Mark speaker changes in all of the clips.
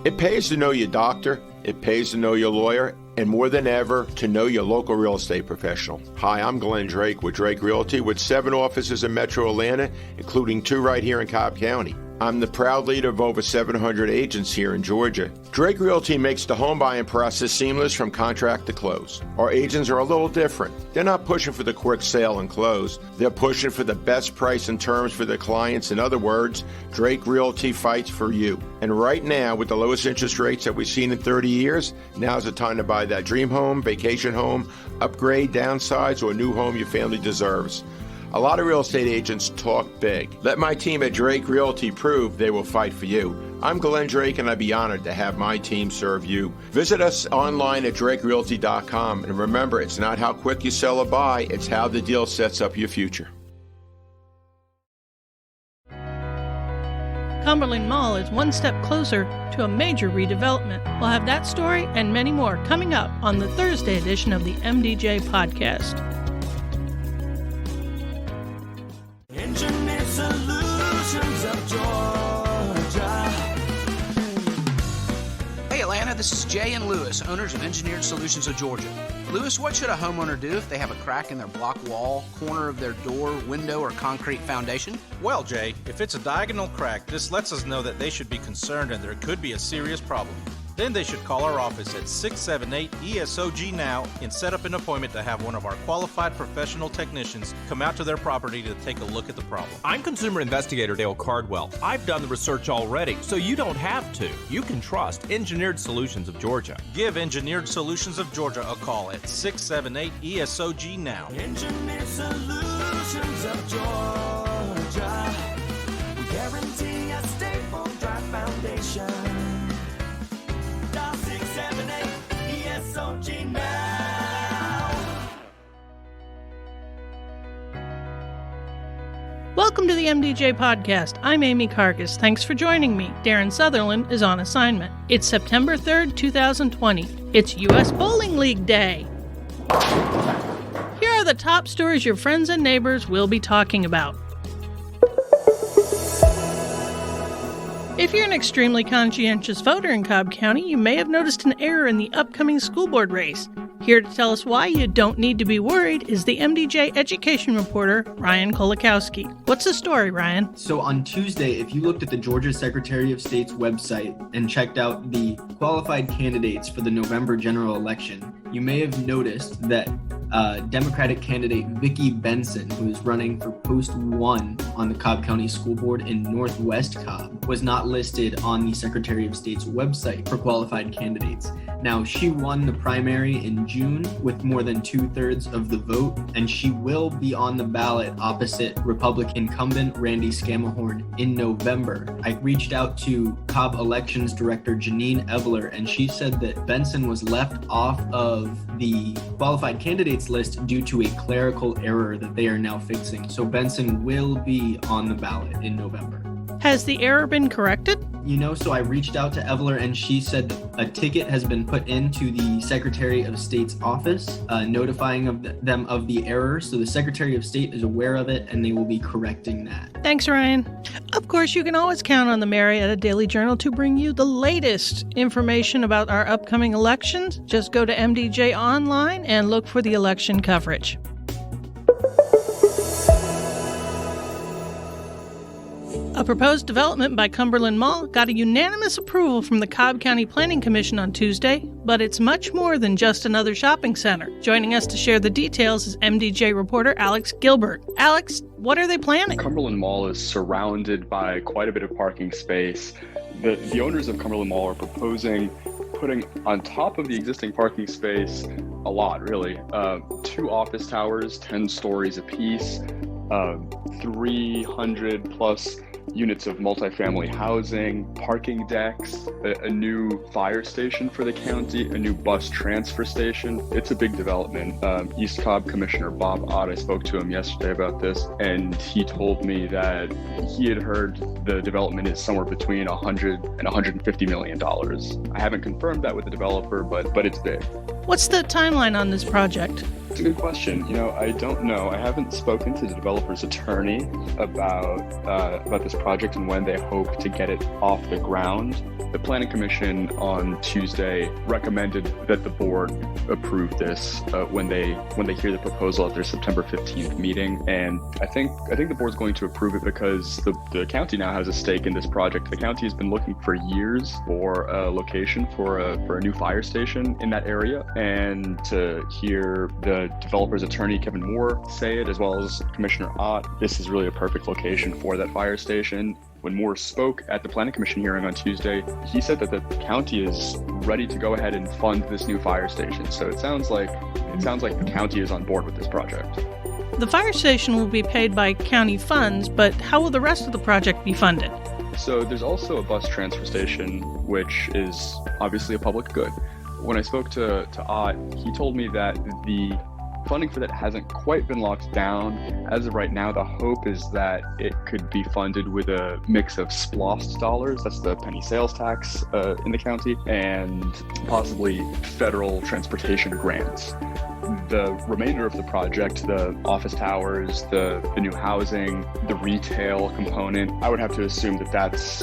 Speaker 1: It pays to know your doctor, it pays to know your lawyer, and more than ever, to know your local real estate professional. Hi, I'm Glenn Drake with Drake Realty with 7 offices in Metro Atlanta, including 2 right here in Cobb County. I'm the proud leader of over 700 agents here in Georgia. Drake Realty makes the home buying process seamless from contract to close. Our agents are a little different. They're not pushing for the quick sale and close. They're pushing for the best price and terms for their clients. In other words, Drake Realty fights for you. And right now, with the lowest interest rates that we've seen in 30 years, now's the time to buy that dream home, vacation home, upgrade, downsize, or new home your family deserves. A lot of real estate agents talk big. Let my team at Drake Realty prove they will fight for you. I'm Glenn Drake, and I'd be honored to have my team serve you. Visit us online at drakerealty.com. And remember, it's not how quick you sell or buy, it's how the deal sets up your future.
Speaker 2: Cumberland Mall is one step closer to a major redevelopment. We'll have that story and many more coming up on the Thursday edition of the MDJ Podcast.
Speaker 3: Engineered Solutions of Georgia.
Speaker 4: Hey Atlanta, this is Jay and Lewis, owners of Engineered Solutions of Georgia. Lewis, what should a homeowner do if they have a crack in their block wall, corner of their door, window, or concrete foundation?
Speaker 5: Well, Jay, if it's a diagonal crack, this lets us know that they should be concerned and there could be a serious problem. Then they should call our office at 678-ESOG now and set up an appointment to have one of our qualified professional technicians come out to their property to take a look at the problem.
Speaker 6: I'm consumer investigator Dale Cardwell. I've done the research already, so you don't have to. You can trust Engineered Solutions of Georgia.
Speaker 5: Give Engineered Solutions of Georgia a call at 678-ESOG now.
Speaker 3: Engineered Solutions of Georgia. We guarantee a stable, dry foundation. Dial 678-ESOG now.
Speaker 2: Welcome to the MDJ Podcast. I'm Amy Carcass. Thanks for joining me. Darren Sutherland is on assignment. It's September 3rd, 2020. It's U.S. Bowling League Day. Here are the top stories your friends and neighbors will be talking about. If you're an extremely conscientious voter in Cobb County, you may have noticed an error in the upcoming school board race. Here to tell us why you don't need to be worried is the MDJ education reporter, Ryan Kolakowski. What's the story, Ryan?
Speaker 7: So on Tuesday, if you looked at the Georgia Secretary of State's website and checked out the qualified candidates for the November general election, you may have noticed that Democratic candidate Vicki Benson, who is running for post 1 on the Cobb County School Board in Northwest Cobb, was not listed on the Secretary of State's website for qualified candidates. Now, she won the primary in June with more than 2/3 of the vote, and she will be on the ballot opposite Republican incumbent Randy Scamahorn in November. I reached out to Cobb Elections Director Janine Evler, and she said that Benson was left off of the qualified candidates list due to a clerical error that they are now fixing. So Benson will be on the ballot in November.
Speaker 2: Has the error been corrected?
Speaker 7: So I reached out to Evler, and she said a ticket has been put into the Secretary of State's office, notifying them of the error. So the Secretary of State is aware of it, and they will be correcting that.
Speaker 2: Thanks, Ryan. Of course, you can always count on the Marietta Daily Journal to bring you the latest information about our upcoming elections. Just go to MDJOnline and look for the election coverage. A proposed development by Cumberland Mall got a unanimous approval from the Cobb County Planning Commission on Tuesday, but it's much more than just another shopping center. Joining us to share the details is MDJ reporter Alex Gilbert. Alex, what are they planning?
Speaker 8: Cumberland Mall is surrounded by quite a bit of parking space. The owners of Cumberland Mall are proposing putting on top of the existing parking space a lot, really. 2 office towers, 10 stories apiece, 300 plus units of multifamily housing, parking decks, a new fire station for the county, a new bus transfer station. It's a big development. East Cobb Commissioner Bob Ott, I spoke to him yesterday about this, and he told me that he had heard the development is somewhere between $100 and $150 million. I haven't confirmed that with the developer, but it's big.
Speaker 2: What's the timeline on this project?
Speaker 8: It's a good question. I don't know. I haven't spoken to the developer's attorney about this project and when they hope to get it off the ground. The Planning Commission on Tuesday recommended that the board approve this when they hear the proposal at their September 15th meeting. And I think the board's going to approve it because the county now has a stake in this project. The county has been looking for years for a location for a new fire station in that area, and to hear the developer's attorney Kevin Moore say it, as well as Commissioner Ott, this is really a perfect location for that fire station. When Moore spoke at the Planning Commission hearing on Tuesday, he said that the county is ready to go ahead and fund this new fire station. So it sounds like the county is on board with this project.
Speaker 2: The fire station will be paid by county funds, but how will the rest of the project be funded?
Speaker 8: So there's also a bus transfer station, which is obviously a public good. When I spoke to Ott, he told me that the funding for that hasn't quite been locked down. As of right now, the hope is that it could be funded with a mix of SPLOST dollars, that's the penny sales tax in the county, and possibly federal transportation grants. The remainder of the project, the office towers, the new housing, the retail component, I would have to assume that that's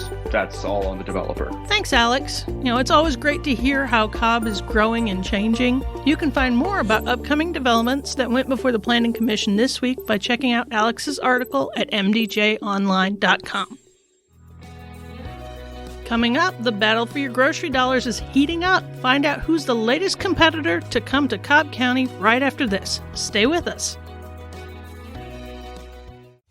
Speaker 8: all on the developer.
Speaker 2: Thanks, Alex. It's always great to hear how Cobb is growing and changing. You can find more about upcoming developments that went before the Planning Commission this week by checking out Alex's article at MDJOnline.com. Coming up, the battle for your grocery dollars is heating up. Find out who's the latest competitor to come to Cobb County right after this. Stay with us.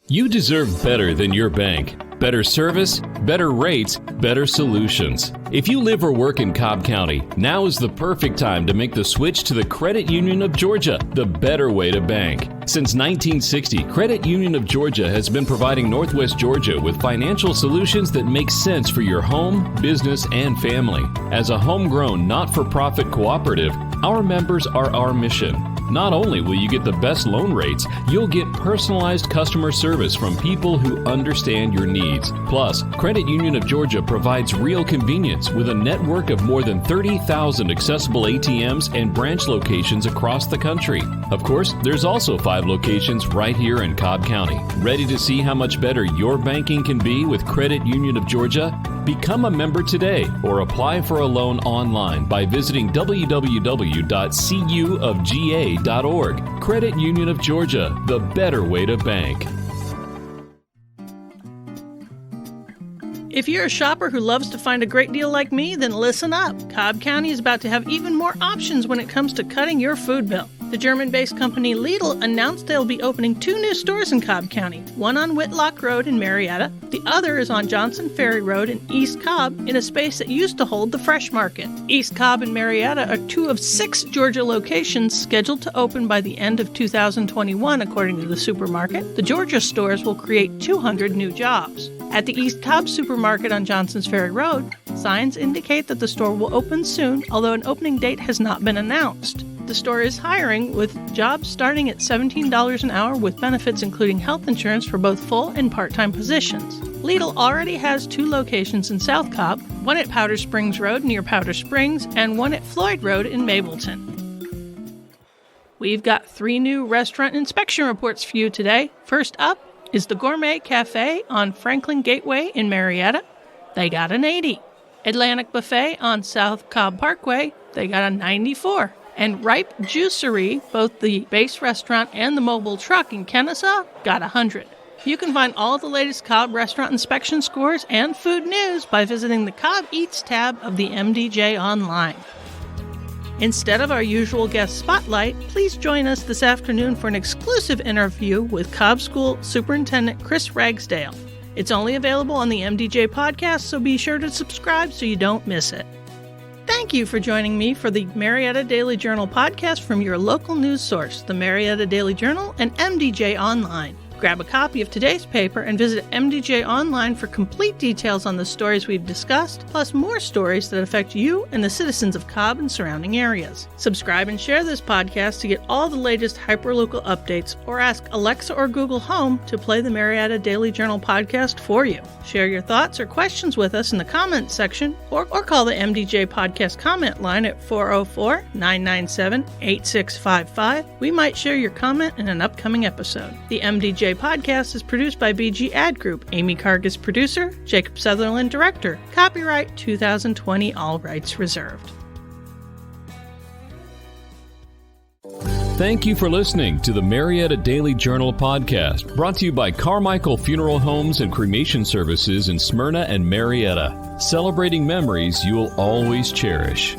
Speaker 9: You deserve better than your bank. Better service, better rates, better solutions. If you live or work in Cobb County, now is the perfect time to make the switch to the Credit Union of Georgia, the better way to bank. Since 1960, Credit Union of Georgia has been providing Northwest Georgia with financial solutions that make sense for your home, business, and family. As a homegrown, not-for-profit cooperative, our members are our mission. Not only will you get the best loan rates, you'll get personalized customer service from people who understand your needs. Plus, Credit Union of Georgia provides real convenience with a network of more than 30,000 accessible ATMs and branch locations across the country. Of course, there's also 5 locations right here in Cobb County. Ready to see how much better your banking can be with Credit Union of Georgia? Become a member today or apply for a loan online by visiting www.cuofga.org. Credit Union of Georgia, the better way to bank.
Speaker 2: If you're a shopper who loves to find a great deal like me, then listen up. Cobb County is about to have even more options when it comes to cutting your food bill. The German-based company Lidl announced they'll be opening 2 new stores in Cobb County, one on Whitlock Road in Marietta. The other is on Johnson Ferry Road in East Cobb, in a space that used to hold the Fresh Market. East Cobb and Marietta are 2 of 6 Georgia locations scheduled to open by the end of 2021, according to the supermarket. The Georgia stores will create 200 new jobs. At the East Cobb supermarket on Johnson's Ferry Road, signs indicate that the store will open soon, although an opening date has not been announced. The store is hiring, with jobs starting at $17 an hour with benefits including health insurance for both full and part-time positions. Lidl already has 2 locations in South Cobb, one at Powder Springs Road near Powder Springs and one at Floyd Road in Mableton. We've got 3 new restaurant inspection reports for you today. First up is the Gourmet Cafe on Franklin Gateway in Marietta. They got an 80. Atlantic Buffet on South Cobb Parkway. They got a 94. And Ripe Juicery, both the base restaurant and the mobile truck in Kennesaw, got 100. You can find all the latest Cobb restaurant inspection scores and food news by visiting the Cobb Eats tab of the MDJ Online. Instead of our usual guest spotlight, please join us this afternoon for an exclusive interview with Cobb School Superintendent Chris Ragsdale. It's only available on the MDJ Podcast, so be sure to subscribe so you don't miss it. Thank you for joining me for the Marietta Daily Journal podcast from your local news source, the Marietta Daily Journal and MDJ Online. Grab a copy of today's paper and visit MDJOnline for complete details on the stories we've discussed, plus more stories that affect you and the citizens of Cobb and surrounding areas. Subscribe and share this podcast to get all the latest hyperlocal updates, or ask Alexa or Google Home to play the Marietta Daily Journal podcast for you. Share your thoughts or questions with us in the comments section, or call the MDJ Podcast comment line at 404-997-8655. We might share your comment in an upcoming episode. The MDJ Podcast is produced by BG Ad Group. Amy Kargas, producer. Jacob Sutherland, director. Copyright 2020, all rights reserved.
Speaker 9: Thank you for listening to the Marietta Daily Journal podcast, brought to you by Carmichael Funeral Homes and Cremation Services in Smyrna and Marietta, celebrating memories you'll always cherish.